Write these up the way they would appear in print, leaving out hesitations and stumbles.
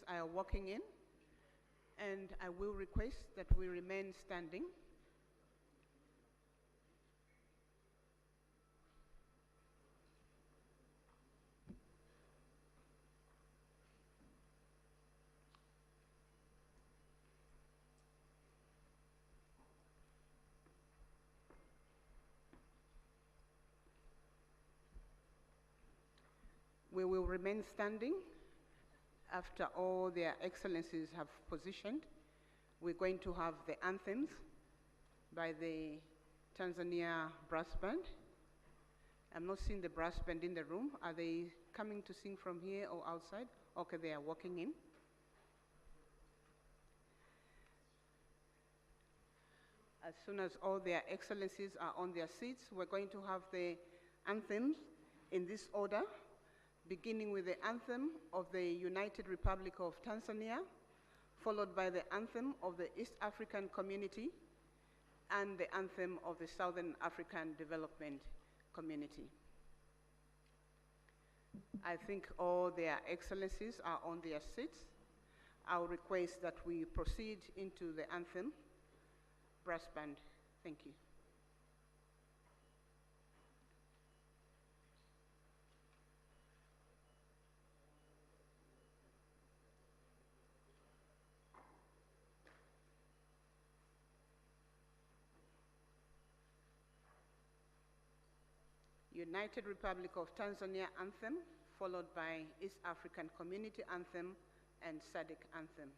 are walking in, and I will request that we remain standing. We will remain standing after all their excellencies have positioned. We're going to have the anthems by the Tanzania brass band. I'm not seeing the brass band in the room. Are they coming to sing from here or outside? Okay, they are walking in. As soon as all their excellencies are on their seats, we're going to have the anthems in this order, beginning with the anthem of the United Republic of Tanzania, followed by the anthem of the East African Community, and the anthem of the Southern African Development Community. I think all their excellencies are on their seats. I'll request that we proceed into the anthem. Brass band, thank you. United Republic of Tanzania anthem, followed by East African Community anthem and SADC anthem.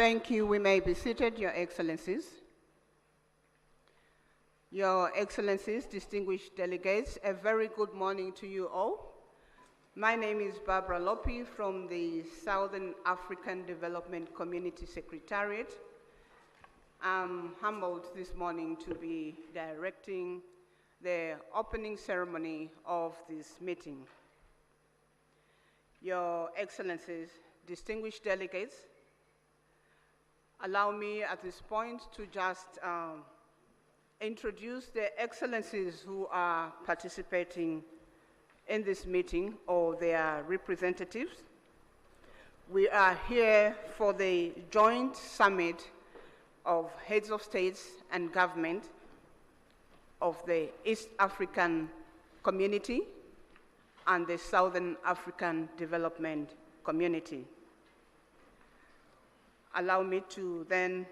Thank you. We may be seated, Your Excellencies. Your Excellencies, distinguished delegates, a very good morning to you all. My name is Barbara Lopi from the Southern African Development Community Secretariat. I'm humbled this morning to be directing the opening ceremony of this meeting. Your Excellencies, distinguished delegates, allow me at this point to just introduce the excellencies who are participating in this meeting or their representatives. We are here for the joint summit of heads of states and government of the East African Community and the Southern African Development Community. Allow me to then,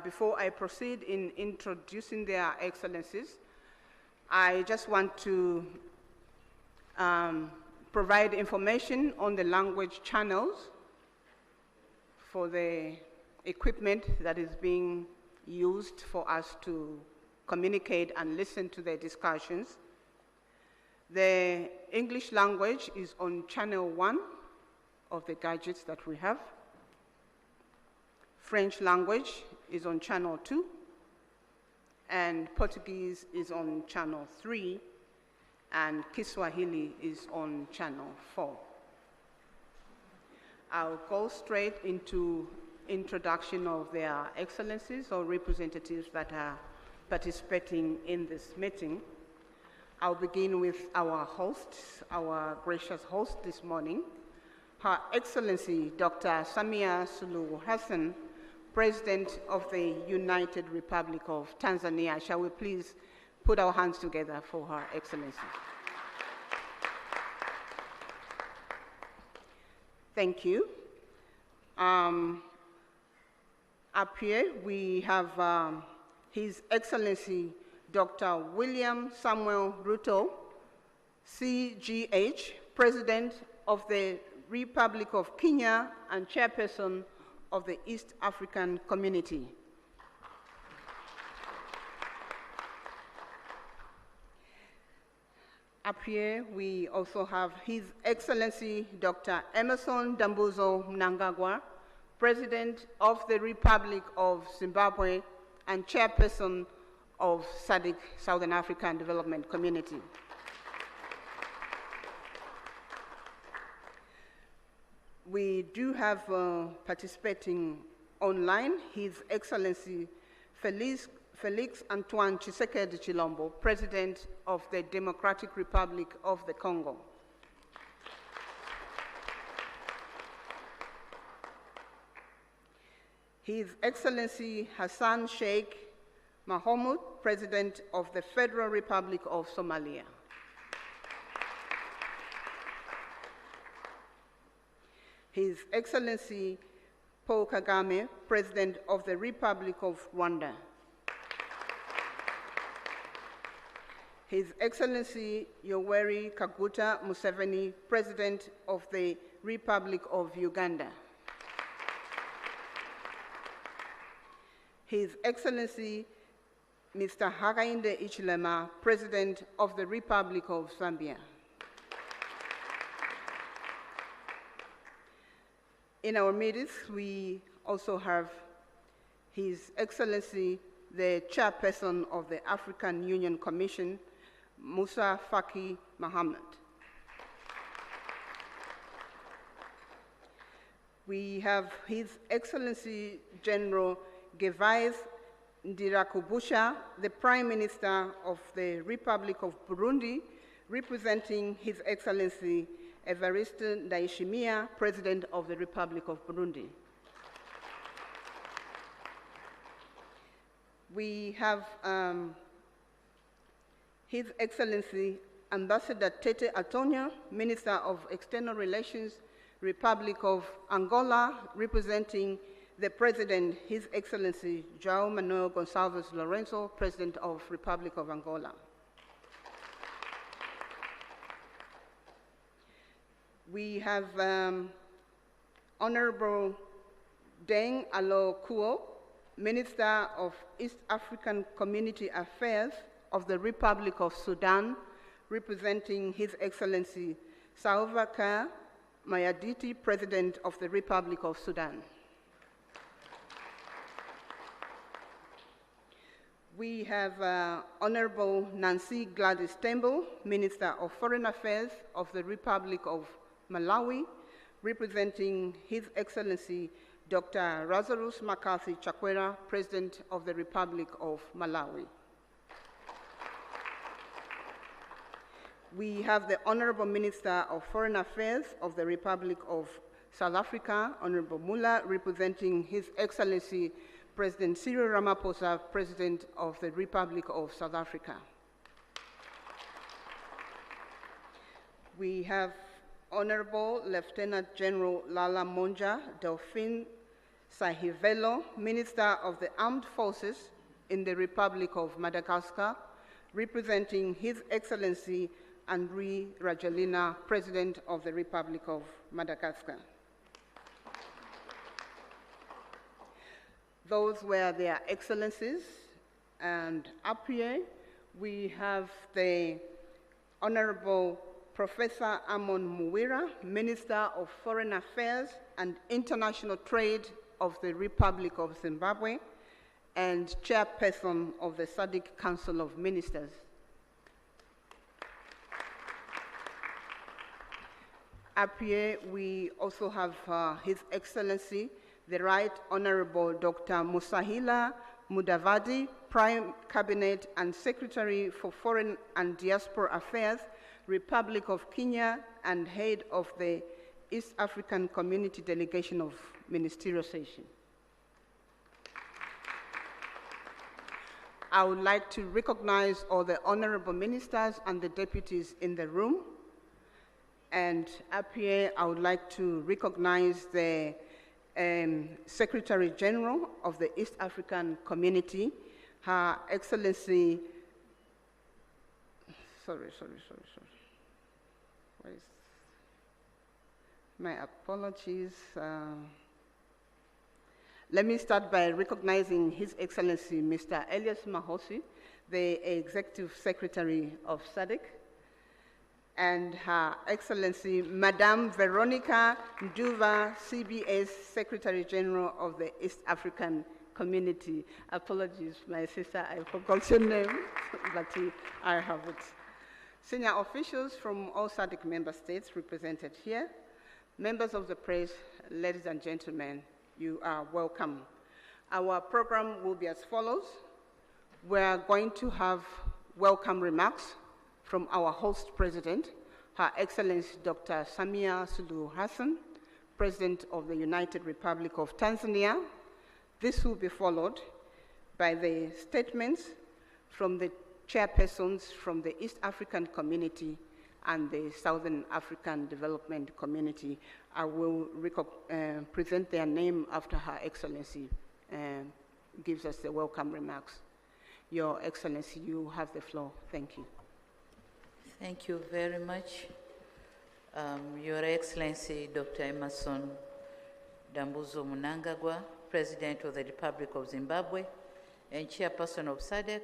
before I proceed in introducing their excellencies, I just want to provide information on the language channels for the equipment that is being used for us to communicate and listen to the discussions. The English language is on channel 1 of the gadgets that we have. French language is on channel 2, and Portuguese is on channel 3, and Kiswahili is on channel 4. I'll go straight into introduction of their excellencies or representatives that are participating in this meeting. I'll begin with our host, our gracious host this morning, Her Excellency Dr. Samia Suluhu Hassan, President of the United Republic of Tanzania. Shall we please put our hands together for Her Excellency? Thank you. Up here we have His Excellency Dr. William Samuel Ruto, CGH, President of the Republic of Kenya and Chairperson of the East African Community. Up here, we also have His Excellency Dr. Emerson Dambuzo Mnangagwa, President of the Republic of Zimbabwe and Chairperson of SADC, Southern African Development Community. We do have participating online His Excellency Felix Antoine Tshisekedi Chilombo, President of the Democratic Republic of the Congo. His Excellency Hassan Sheikh Mohamud, President of the Federal Republic of Somalia. His Excellency Paul Kagame, President of the Republic of Rwanda. His Excellency Yoweri Kaguta Museveni, President of the Republic of Uganda. His Excellency Mr. Hakainde Hichilema, President of the Republic of Zambia. In our midst, we also have His Excellency, the Chairperson of the African Union Commission, Musa Faki Mohammed. We have His Excellency General Gervais Ndirakubusha, the Prime Minister of the Republic of Burundi, representing His Excellency Evariste Ndayishimiye, President of the Republic of Burundi. We have His Excellency Ambassador Tete Antonio, Minister of External Relations, Republic of Angola, representing the President, His Excellency João Manuel Gonçalves Lourenço, President of Republic of Angola. We have Honorable Deng Alo Kuo, Minister of East African Community Affairs of the Republic of Sudan, representing His Excellency Salva Kiir Mayardit, President of the Republic of Sudan. We have Honorable Nancy Gladys Tembo, Minister of Foreign Affairs of the Republic of Malawi, representing His Excellency Dr. Lazarus McCarthy Chakwera, President of the Republic of Malawi. We have the Honorable Minister of Foreign Affairs of the Republic of South Africa, Honorable Mula, representing His Excellency President Cyril Ramaphosa, President of the Republic of South Africa. We have Honorable Lieutenant General Lala Monja Delphine Sahivelo, Minister of the Armed Forces in the Republic of Madagascar, representing His Excellency Andry Rajoelina, President of the Republic of Madagascar. Those were their excellencies, and up here we have the Honorable Professor Amon Muwira, Minister of Foreign Affairs and International Trade of the Republic of Zimbabwe and Chairperson of the SADC Council of Ministers. Up here we also have His Excellency the Right Honorable Dr. Musahila Mudavadi, Prime Cabinet and Secretary for Foreign and Diaspora Affairs, Republic of Kenya, and Head of the East African Community Delegation of Ministerial Session. I would like to recognize all the honorable ministers and the deputies in the room. And up here, I would like to recognize the Secretary General of the East African Community, Her Excellency, sorry. My apologies. Let me start by recognizing His Excellency Mr. Elias Mahosi, the Executive Secretary of SADC, and Her Excellency Madame Veronica Nduva, CBS Secretary General of the East African Community. Apologies, my sister, I forgot your name, but I have it. Senior officials from all SADC member states represented here, members of the press, ladies and gentlemen, you are welcome. Our program will be as follows. We're going to have welcome remarks from our host president, Her Excellency Dr. Samia Suluhu Hassan, President of the United Republic of Tanzania. This will be followed by the statements from the chairpersons from the East African Community and the Southern African Development Community. I will present their name after Her Excellency gives us the welcome remarks. Your Excellency, you have the floor. Thank you. Thank you very much. Your Excellency, Dr. Emerson Dambuzo Mnangagwa, President of the Republic of Zimbabwe and Chairperson of SADC.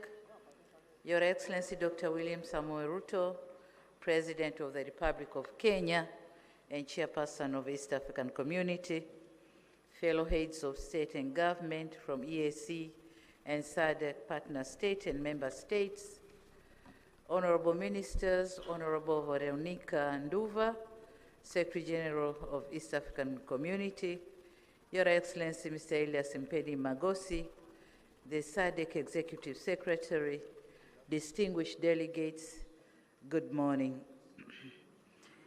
Your Excellency, Dr. William Samoei Ruto, President of the Republic of Kenya and Chairperson of East African Community. Fellow heads of state and government from EAC and SADC partner state and member states. Honorable Ministers, Honorable Veronica Nduva, Secretary General of East African Community, Your Excellency Mr. Elias Mpedi Magosi, the SADC Executive Secretary, distinguished delegates, good morning.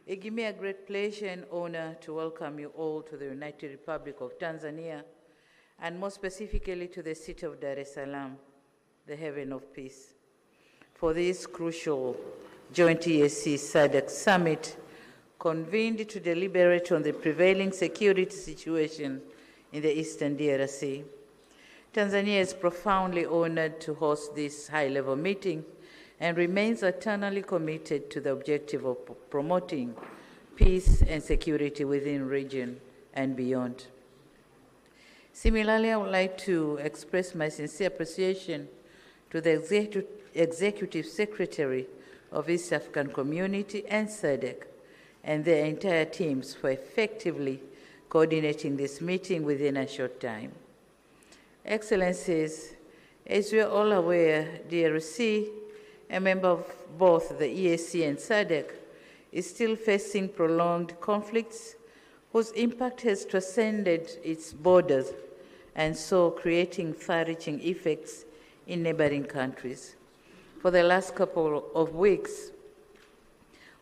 It gives me a great pleasure and honor to welcome you all to the United Republic of Tanzania, and more specifically to the city of Dar es Salaam, the haven of peace, for this crucial joint EAC SADC summit convened to deliberate on the prevailing security situation in the Eastern DRC. Tanzania is profoundly honored to host this high-level meeting and remains eternally committed to the objective of promoting peace and security within the region and beyond. Similarly, I would like to express my sincere appreciation to the Executive Secretary of East African Community and SADC and their entire teams for effectively coordinating this meeting within a short time. Excellencies, as we are all aware, DRC, a member of both the EAC and SADC, is still facing prolonged conflicts whose impact has transcended its borders and so creating far-reaching effects in neighboring countries. For the last couple of weeks,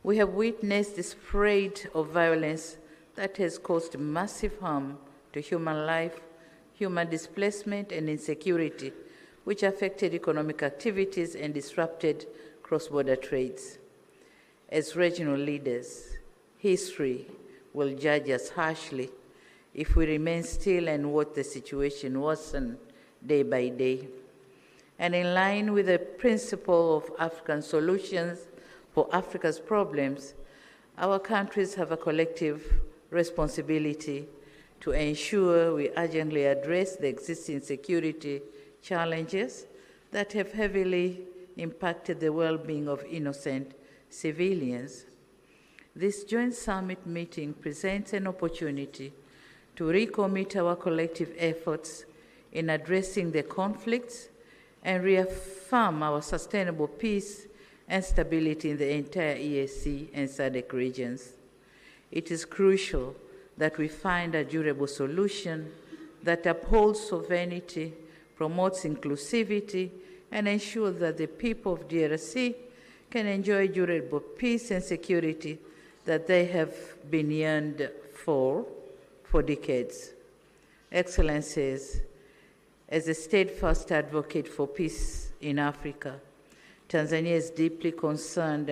we have witnessed the spread of violence that has caused massive harm to human life, human displacement, and insecurity, which affected economic activities and disrupted cross-border trades. As regional leaders, history will judge us harshly if we remain still and watch the situation worsen day by day. And in line with the principle of African solutions for Africa's problems, our countries have a collective responsibility to ensure we urgently address the existing security challenges that have heavily impacted the well-being of innocent civilians. This joint summit meeting presents an opportunity to recommit our collective efforts in addressing the conflicts and reaffirm our sustainable peace and stability in the entire EAC and SADC regions. It is crucial that we find a durable solution that upholds sovereignty, promotes inclusivity, and ensures that the people of DRC can enjoy durable peace and security that they have been yearned for decades. Excellencies, as a steadfast advocate for peace in Africa, Tanzania is deeply concerned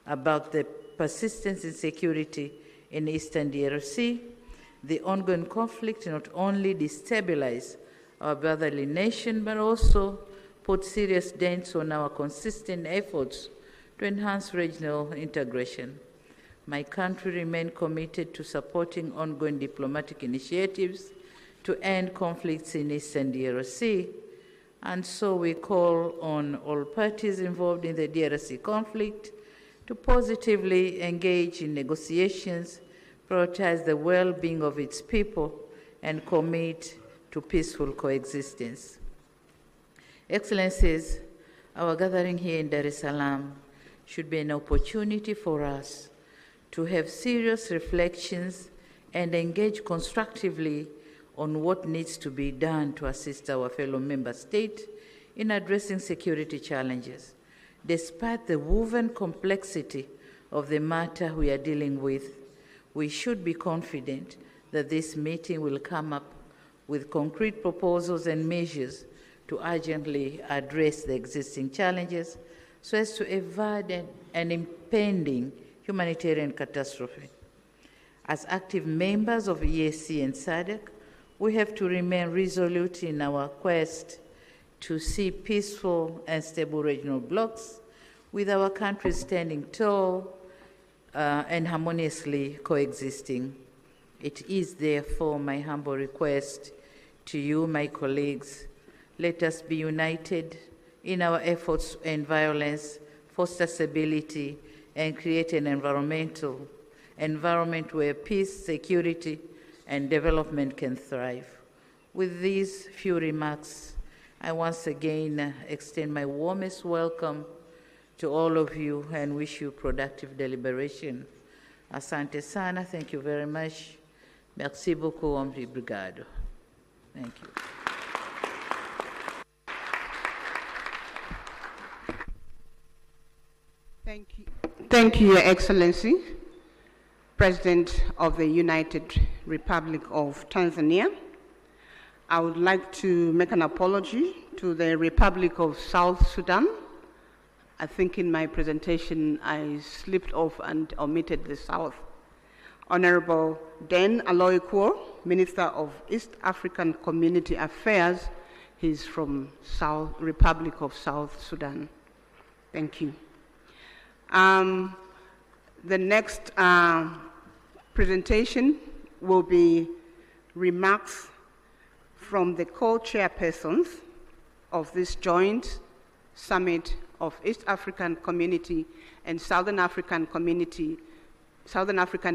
about the persistent insecurity in Eastern DRC. The ongoing conflict not only destabilizes our brotherly nation, but also put serious dents on our consistent efforts to enhance regional integration. My country remains committed to supporting ongoing diplomatic initiatives to end conflicts in Eastern DRC, and so we call on all parties involved in the DRC conflict to positively engage in negotiations, prioritize the well-being of its people, and commit to peaceful coexistence. Excellencies, our gathering here in Dar es Salaam should be an opportunity for us to have serious reflections and engage constructively on what needs to be done to assist our fellow member states in addressing security challenges. Despite the woven complexity of the matter we are dealing with, we should be confident that this meeting will come up with concrete proposals and measures to urgently address the existing challenges so as to avoid an impending humanitarian catastrophe. As active members of EAC and SADC, we have to remain resolute in our quest to see peaceful and stable regional blocs, with our countries standing tall and harmoniously coexisting. It is therefore my humble request to you, my colleagues, let us be united in our efforts to end violence, foster stability, and create an environment where peace, security, and development can thrive. With these few remarks, I once again extend my warmest welcome to all of you and wish you productive deliberation. Asante sana, thank you very much. Merci beaucoup, obrigado. Thank you. Thank you. Thank you, Your Excellency, President of the United Republic of Tanzania. I would like to make an apology to the Republic of South Sudan. I think in my presentation I slipped off and omitted the South. Honorable Den Aloyquo, Minister of East African Community Affairs, he's from Republic of South Sudan. Thank you. The next presentation will be remarks from the co-chairpersons of this joint summit of East African Community and Southern African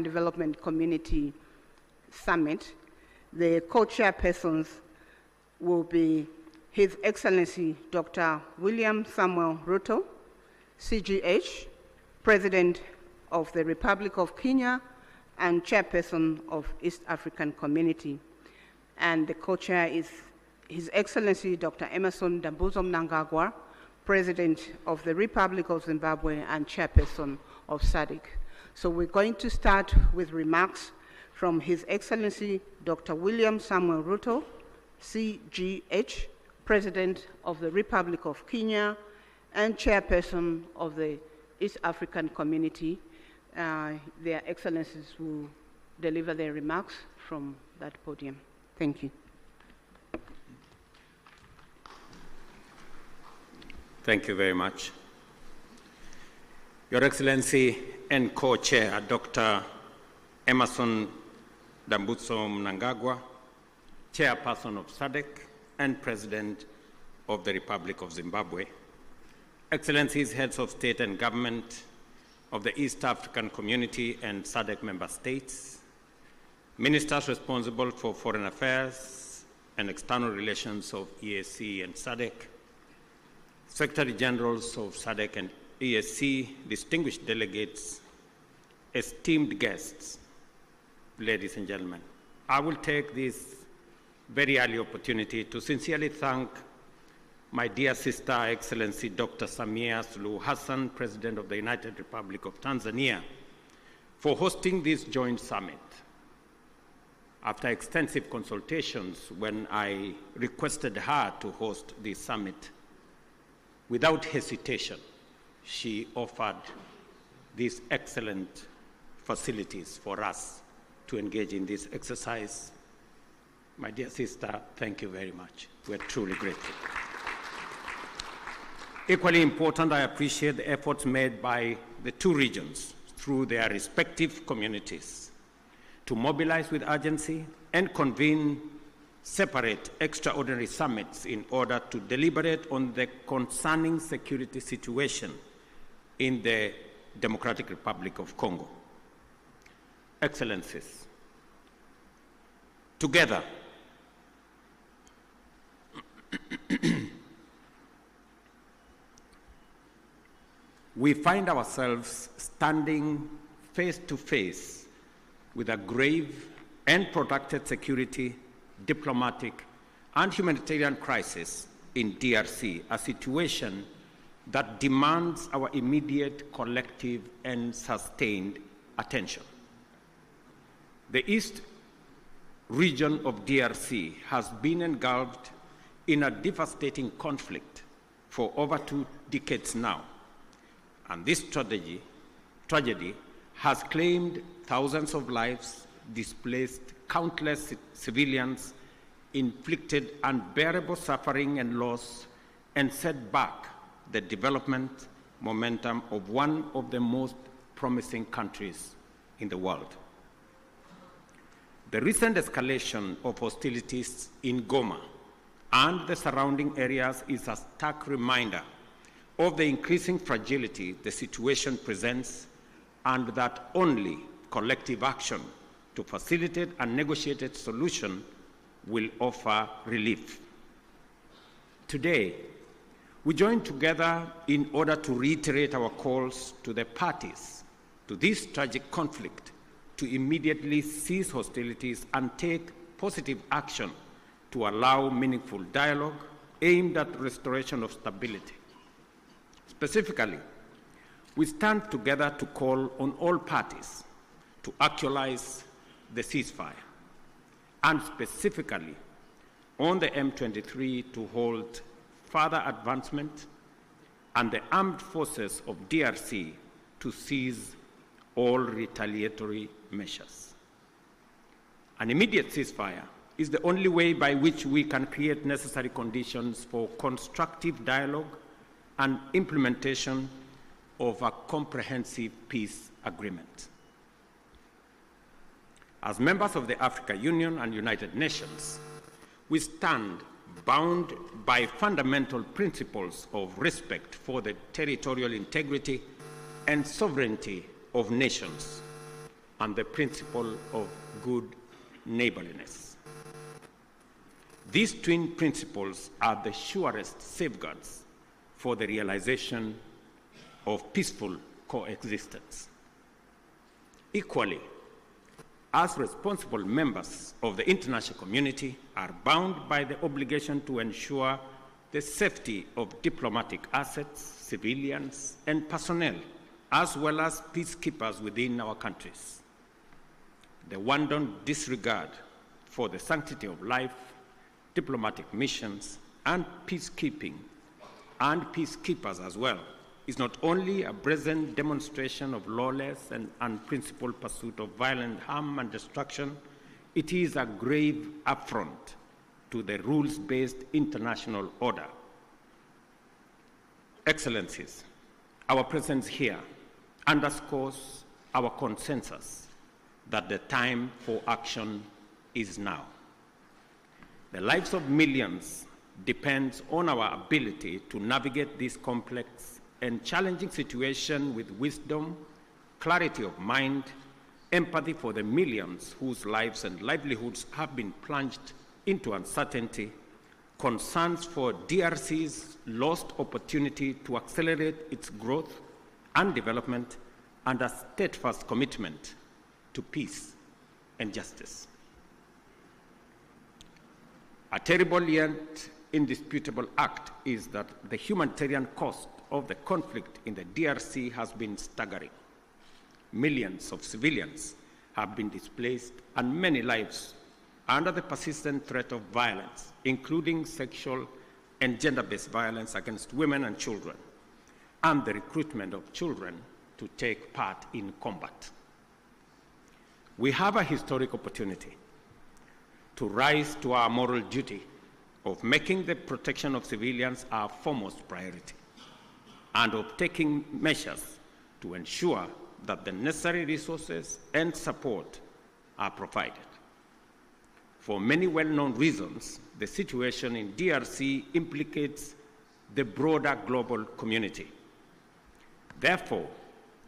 Development Community Summit. The co-chairpersons will be His Excellency Dr. William Samuel Ruto, CGH, President of the Republic of Kenya and Chairperson of East African Community. And the co-chair is His Excellency Dr. Emmerson Dambuzo Mnangagwa, President of the Republic of Zimbabwe and Chairperson of SADC. So we're going to start with remarks from His Excellency Dr. William Samuel Ruto, CGH, President of the Republic of Kenya and Chairperson of the East African Community. Their Excellencies will deliver their remarks from that podium. Thank you. Thank you very much. Your Excellency and Co-Chair, Dr. Emmerson Dambuzo Mnangagwa, Chairperson of SADC and President of the Republic of Zimbabwe, Excellencies, Heads of State and Government of the East African Community and SADC member states, Ministers responsible for Foreign Affairs and External Relations of EAC and SADC, Secretary Generals of SADC and EAC, distinguished delegates, esteemed guests, ladies and gentlemen. I will take this very early opportunity to sincerely thank my dear sister, Excellency Dr. Samia Suluhu Hassan, President of the United Republic of Tanzania, for hosting this joint summit. After extensive consultations, when I requested her to host this summit, without hesitation, she offered these excellent facilities for us to engage in this exercise. My dear sister, thank you very much. We're truly grateful. Equally important, I appreciate the efforts made by the two regions through their respective communities to mobilize with urgency and convene separate extraordinary summits in order to deliberate on the concerning security situation in the Democratic Republic of Congo. Excellencies, together, we find ourselves standing face to face with a grave and protracted security, diplomatic, and humanitarian crisis in DRC, a situation that demands our immediate, collective, and sustained attention. The East region of DRC has been engulfed in a devastating conflict for over 2 decades now. And this tragedy has claimed thousands of lives, displaced countless civilians, inflicted unbearable suffering and loss, and set back the development momentum of one of the most promising countries in the world. The recent escalation of hostilities in Goma and the surrounding areas is a stark reminder of the increasing fragility the situation presents, and that only collective action to facilitate a negotiated solution will offer relief. Today, we join together in order to reiterate our calls to the parties to this tragic conflict to immediately cease hostilities and take positive action to allow meaningful dialogue aimed at restoration of stability. Specifically, we stand together to call on all parties to actualize the ceasefire, and specifically on the M23 to hold further advancement and the armed forces of DRC to cease all retaliatory measures. An immediate ceasefire is the only way by which we can create necessary conditions for constructive dialogue and implementation of a comprehensive peace agreement. As members of the African Union and United Nations, we stand bound by fundamental principles of respect for the territorial integrity and sovereignty of nations and the principle of good neighborliness. These twin principles are the surest safeguards for the realization of peaceful coexistence. Equally, as responsible members of the international community are bound by the obligation to ensure the safety of diplomatic assets, civilians, and personnel, as well as peacekeepers within our countries. The wanton disregard for the sanctity of life, diplomatic missions, and peacekeeping, and peacekeepers as well, is not only a brazen demonstration of lawless and unprincipled pursuit of violent harm and destruction, it is a grave affront to the rules-based international order. Excellencies, our presence here underscores our consensus that the time for action is now. The lives of millions depends on our ability to navigate this complex and challenging situation with wisdom, clarity of mind, empathy for the millions whose lives and livelihoods have been plunged into uncertainty, concerns for DRC's lost opportunity to accelerate its growth and development, and a steadfast commitment to peace and justice. A terrible yet indisputable act is that the humanitarian cost of the conflict in the DRC has been staggering. Millions of civilians have been displaced and many lives under the persistent threat of violence, including sexual and gender-based violence against women and children, and the recruitment of children to take part in combat. We have a historic opportunity to rise to our moral duty of making the protection of civilians our foremost priority, and of taking measures to ensure that the necessary resources and support are provided. For many well-known reasons, the situation in DRC implicates the broader global community. Therefore,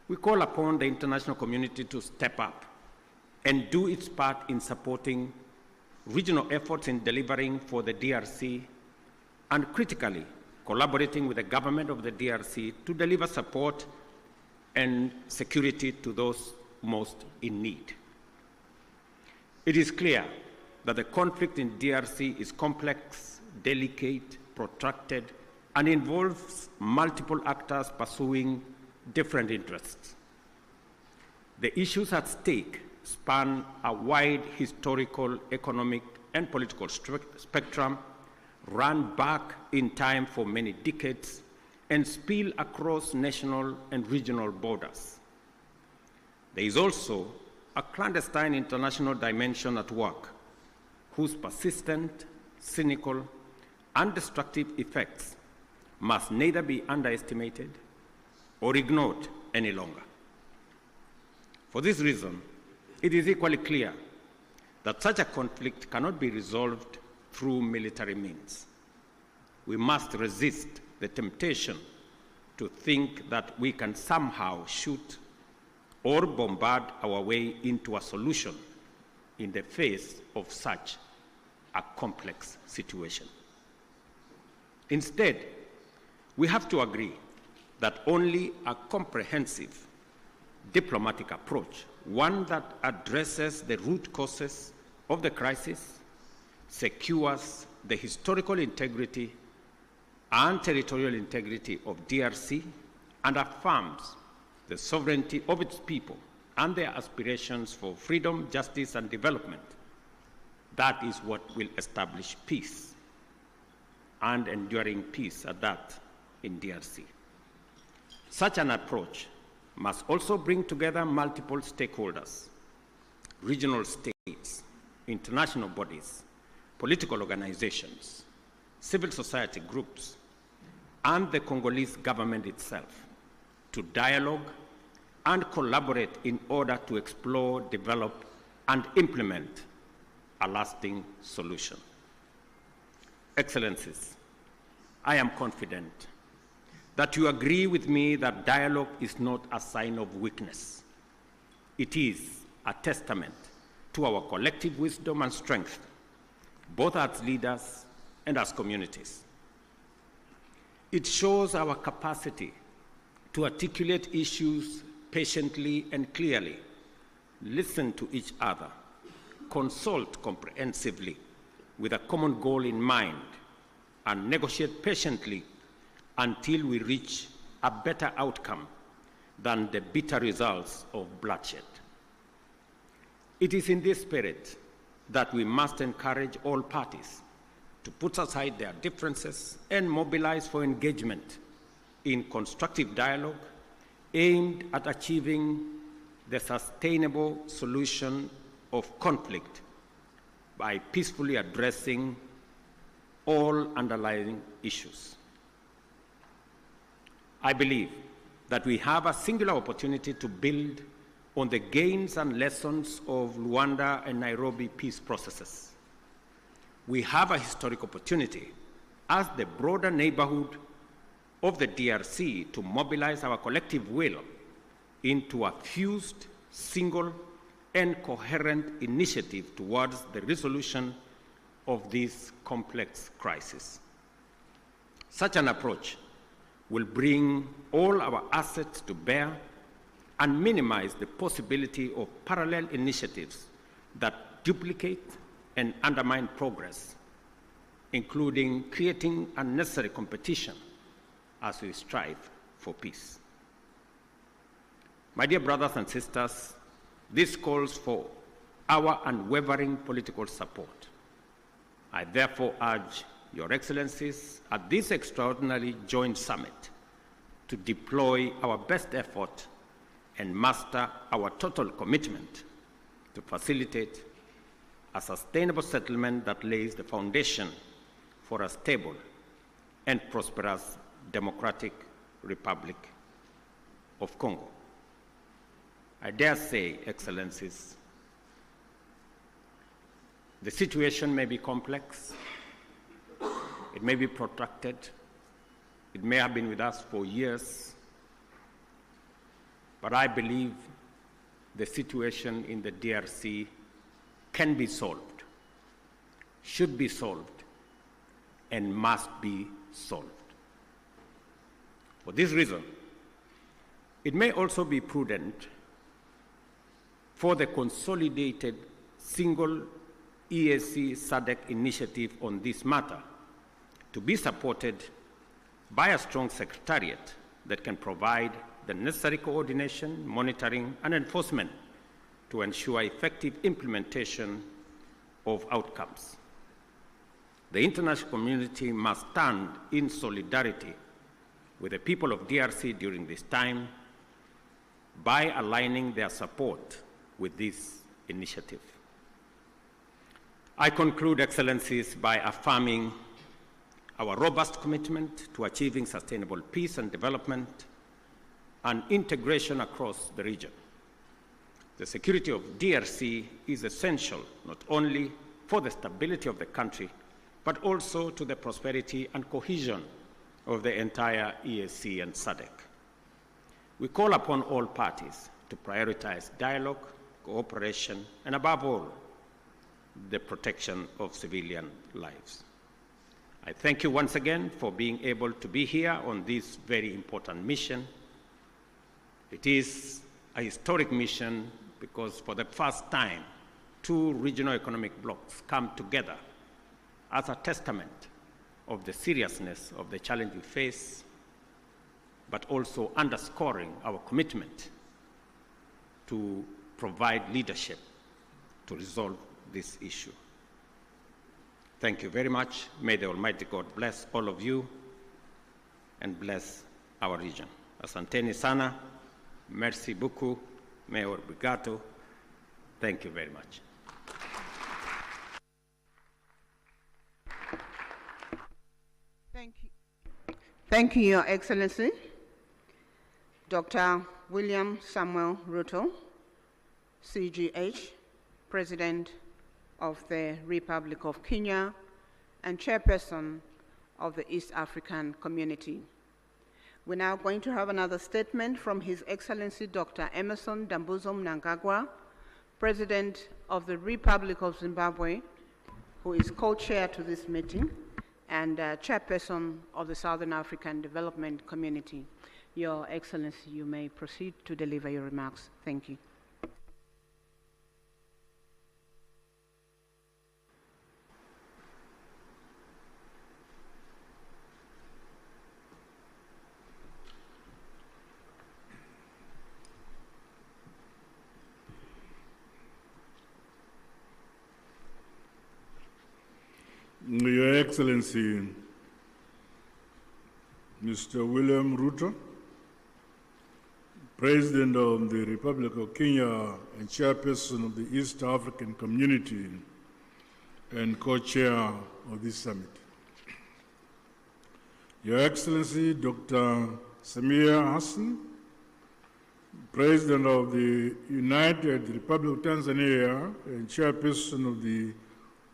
we call upon the international community to step up and do its part in supporting regional efforts in delivering for the DRC, and critically collaborating with the government of the DRC to deliver support and security to those most in need. It is clear that the conflict in DRC is complex, delicate, protracted, and involves multiple actors pursuing different interests. The issues at stake span a wide historical, economic, and political spectrum, run back in time for many decades, and spill across national and regional borders. There is also a clandestine international dimension at work, whose persistent, cynical, and destructive effects must neither be underestimated or ignored any longer. For this reason, it is equally clear that such a conflict cannot be resolved through military means. We must resist the temptation to think that we can somehow shoot or bombard our way into a solution in the face of such a complex situation. Instead, we have to agree that only a comprehensive diplomatic approach, one that addresses the root causes of the crisis, secures the historical integrity and territorial integrity of DRC, and affirms the sovereignty of its people and their aspirations for freedom, justice, and development. That is what will establish peace, and enduring peace at that, in DRC. Such an approach must also bring together multiple stakeholders, regional states, international bodies, political organizations, civil society groups, and the Congolese government itself to dialogue and collaborate in order to explore, develop, and implement a lasting solution. Excellencies, I am confident that you agree with me that dialogue is not a sign of weakness. It is a testament to our collective wisdom and strength, both as leaders and as communities. It shows our capacity to articulate issues patiently and clearly, listen to each other, consult comprehensively with a common goal in mind, and negotiate patiently until we reach a better outcome than the bitter results of bloodshed. It is in this spirit that we must encourage all parties to put aside their differences and mobilize for engagement in constructive dialogue aimed at achieving the sustainable solution of conflict by peacefully addressing all underlying issues. I believe that we have a singular opportunity to build on the gains and lessons of Luanda and Nairobi peace processes. We have a historic opportunity as the broader neighborhood of the DRC to mobilize our collective will into a fused, single, and coherent initiative towards the resolution of this complex crisis. Such an approach will bring all our assets to bear and minimize the possibility of parallel initiatives that duplicate and undermine progress, including creating unnecessary competition as we strive for peace. My dear brothers and sisters, this calls for our unwavering political support. I therefore urge Your Excellencies at this extraordinary joint summit to deploy our best effort and muster our total commitment to facilitate a sustainable settlement that lays the foundation for a stable and prosperous Democratic Republic of Congo. I dare say, Excellencies, the situation may be complex, it may be protracted, it may have been with us for years, but I believe the situation in the DRC can be solved, should be solved, and must be solved. For this reason, it may also be prudent for the consolidated single EAC SADC initiative on this matter to be supported by a strong secretariat that can provide the necessary coordination, monitoring, and enforcement to ensure effective implementation of outcomes. The international community must stand in solidarity with the people of DRC during this time by aligning their support with this initiative. I conclude, Excellencies, by affirming our robust commitment to achieving sustainable peace and development and integration across the region. The security of DRC is essential not only for the stability of the country, but also to the prosperity and cohesion of the entire EAC and SADC. We call upon all parties to prioritize dialogue, cooperation, and above all, the protection of civilian lives. I thank you once again for being able to be here on this very important mission. It is a historic mission because for the first time, two regional economic blocs come together as a testament of the seriousness of the challenge we face, but also underscoring our commitment to provide leadership to resolve this issue. Thank you very much. May the Almighty God bless all of you and bless our region. Asanteni sana, merci beaucoup, Mayor Brigato. Thank you very much. Thank you, Your Excellency, Dr. William Samuel Ruto, CGH, President of the Republic of Kenya and chairperson of the East African Community. We're now going to have another statement from His Excellency Dr. Emmerson Dambuzo Mnangagwa, President of the Republic of Zimbabwe, who is co-chair to this meeting, and chairperson of the Southern African Development Community. Your Excellency, you may proceed to deliver your remarks. Thank you. Your Excellency, Mr. William Ruto, President of the Republic of Kenya and Chairperson of the East African Community and Co-Chair of this summit. Your Excellency, Dr. Samia Hassan, President of the United Republic of Tanzania and Chairperson of the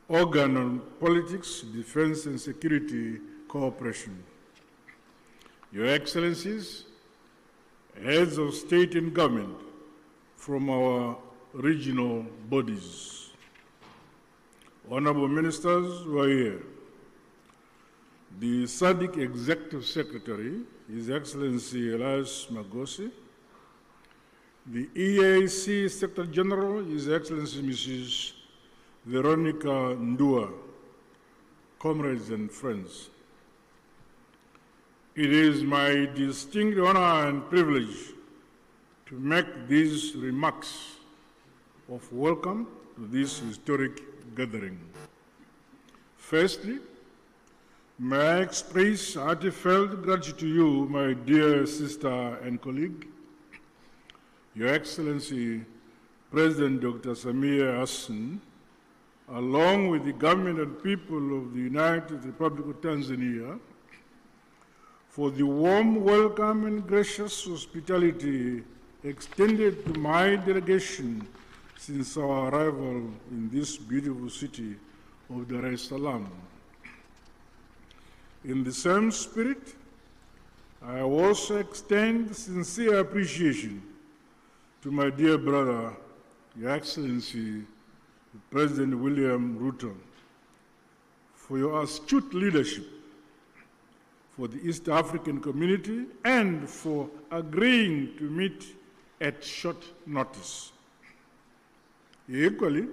Organ on Politics, Defense and Security Cooperation. Your Excellencies, heads of state and government from our regional bodies, honorable ministers who are here, the SADC Executive Secretary, His Excellency Elias Magosi, the EAC Secretary General, His Excellency Mrs. Veronica Ndua, comrades and friends. It is my distinct honor and privilege to make these remarks of welcome to this historic gathering. Firstly, may I express heartfelt gratitude to you, my dear sister and colleague, Your Excellency, President Dr. Samia Hassan, along with the government and people of the United Republic of Tanzania, for the warm welcome and gracious hospitality extended to my delegation since our arrival in this beautiful city of Dar es Salaam. In the same spirit, I also extend sincere appreciation to my dear brother, Your Excellency, President William Ruto, for your astute leadership for the East African community and for agreeing to meet at short notice. Equally,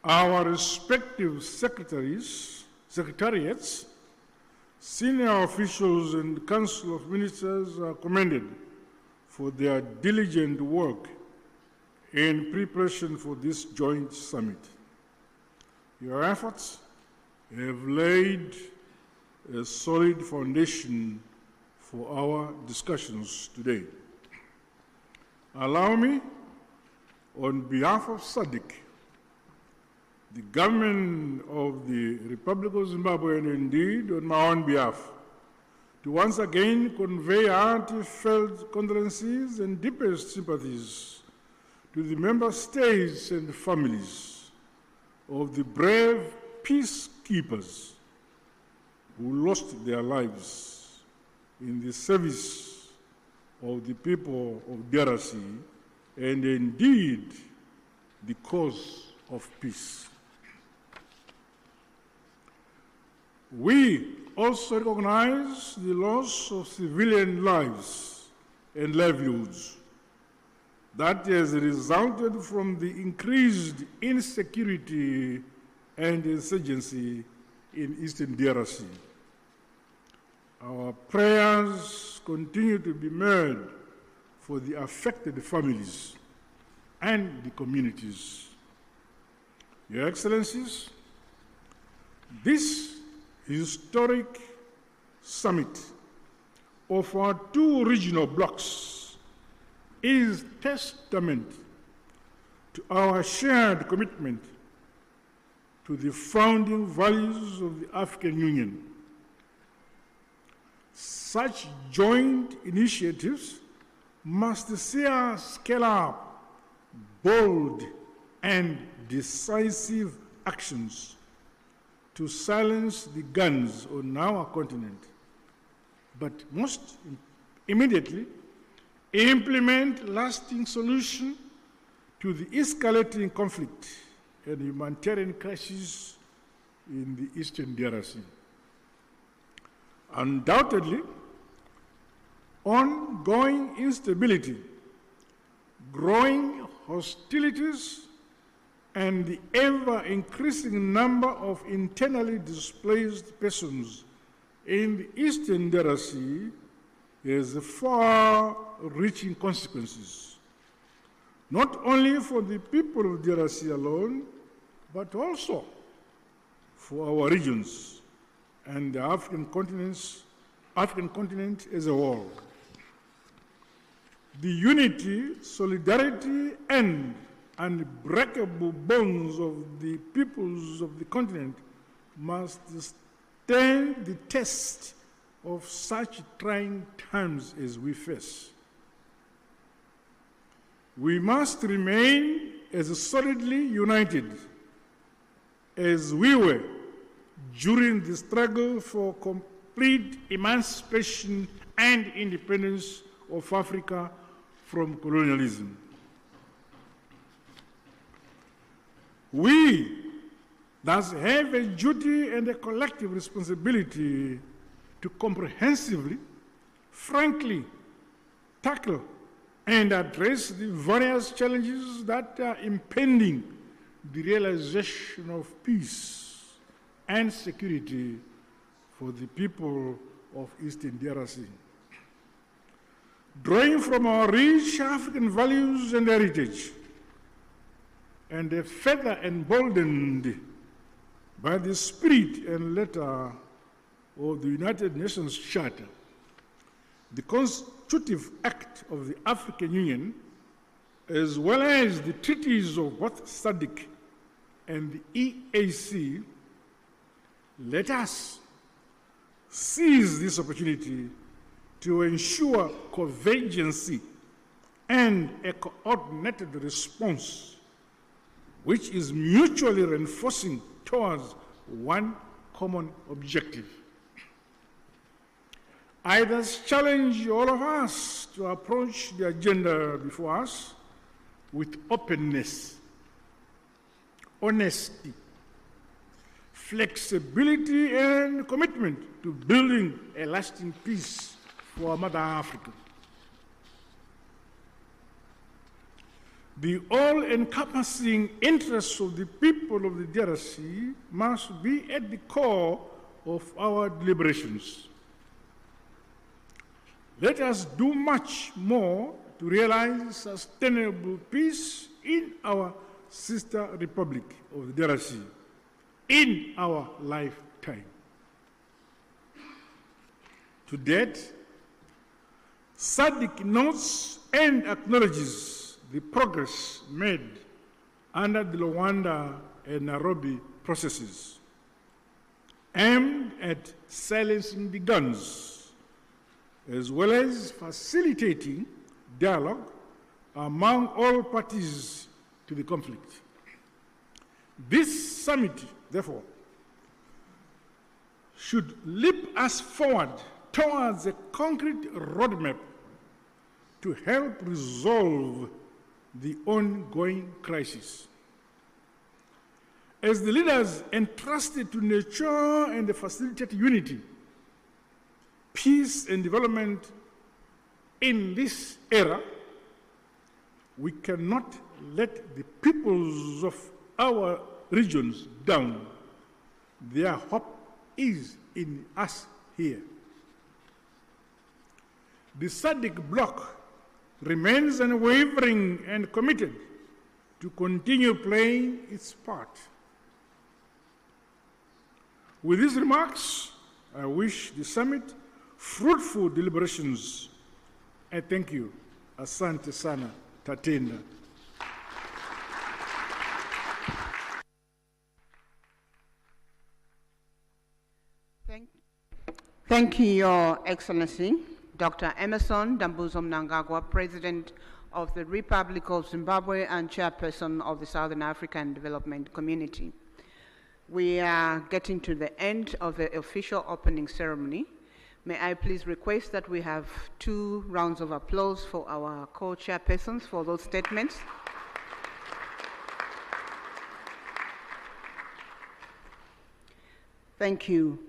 our respective secretariats, senior officials and Council of Ministers are commended for their diligent work in preparation for this joint summit. Your efforts have laid a solid foundation for our discussions today. Allow me, on behalf of SADC, the government of the Republic of Zimbabwe, and indeed on my own behalf, to once again convey heartfelt condolences and deepest sympathies to the member states and families of the brave peacekeepers who lost their lives in the service of the people of DRC and indeed the cause of peace. We also recognize the loss of civilian lives and livelihoods that has resulted from the increased insecurity and insurgency in Eastern DRC. Our prayers continue to be made for the affected families and the communities. Your Excellencies, this historic summit of our two regional blocs is testament to our shared commitment to the founding values of the African Union. Such joint initiatives must see us scale up bold and decisive actions to silence the guns on our continent, but most immediately implement lasting solution to the escalating conflict and humanitarian crisis in the Eastern DRC. Undoubtedly, ongoing instability, growing hostilities, and the ever-increasing number of internally displaced persons in the Eastern DRC has far-reaching consequences, not only for the people of DRC alone, but also for our regions and the African continent as a whole. The unity, solidarity, and unbreakable bonds of the peoples of the continent must stand the test of such trying times as we face. We must remain as solidly united as we were during the struggle for complete emancipation and independence of Africa from colonialism. We thus have a duty and a collective responsibility to comprehensively, frankly, tackle and address the various challenges that are impeding the realization of peace and security for the people of Eastern DRC. Drawing from our rich African values and heritage, and further emboldened by the spirit and letter of the United Nations Charter, the Constitutive Act of the African Union, as well as the treaties of both SADC and the EAC, let us seize this opportunity to ensure convergence and a coordinated response which is mutually reinforcing towards one common objective. I thus challenge all of us to approach the agenda before us with openness, honesty, flexibility, and commitment to building a lasting peace for Mother Africa. The all-encompassing interests of the people of the DRC must be at the core of our deliberations. Let us do much more to realize sustainable peace in our sister republic of the DRC in our lifetime. To date, SADC notes and acknowledges the progress made under the Luanda and Nairobi processes aimed at silencing the guns, as well as facilitating dialogue among all parties to the conflict. This summit, therefore, should leap us forward towards a concrete roadmap to help resolve the ongoing crisis. As the leaders entrusted to nurture and facilitate unity, peace and development in this era, we cannot let the peoples of our regions down. Their hope is in us here. The SADC bloc remains unwavering and committed to continue playing its part. With these remarks, I wish the summit fruitful deliberations. I thank you. Asante sana, Tatenda. Thank you, Your Excellency, Dr. Emerson Dambuzo Mnangagwa, President of the Republic of Zimbabwe and Chairperson of the Southern African Development Community. We are getting to the end of the official opening ceremony. May I please request that we have 2 rounds of applause for our co-chairpersons for those statements. Thank you.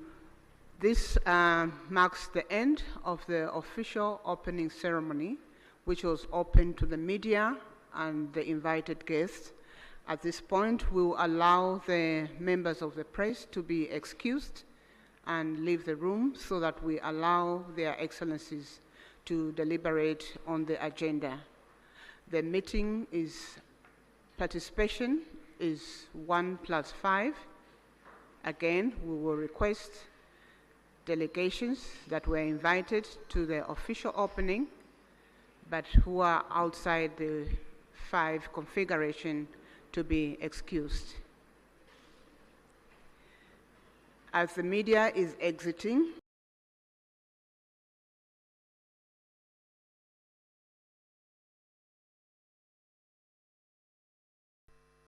This marks the end of the official opening ceremony, which was open to the media and the invited guests. At this point, we will allow the members of the press to be excused and leave the room so that we allow their excellencies to deliberate on the agenda. The meeting participation is 1+5. Again, we will request delegations that were invited to the official opening, but who are outside the 5 configuration to be excused. As the media is exiting,